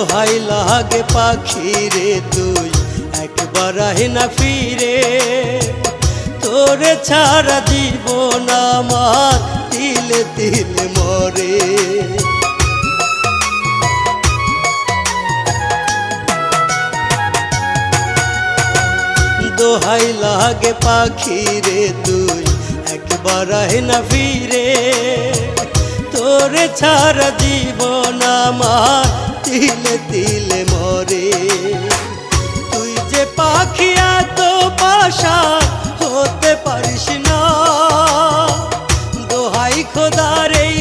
দোহাই লাগে পাখি রে তুই একবার আহি না ফিরে, তোরে ছাড়া জীবন আমার তিলে তিলে মরে। দোহাই লাগে পাখি রে তুই একবার আহি না ফিরে, তোরে ছাড়া জীবন আমার তিলে তিলে মরে। তুই যে পাখি এত পাশান হতে পারিস না, দোহাই খোদার এই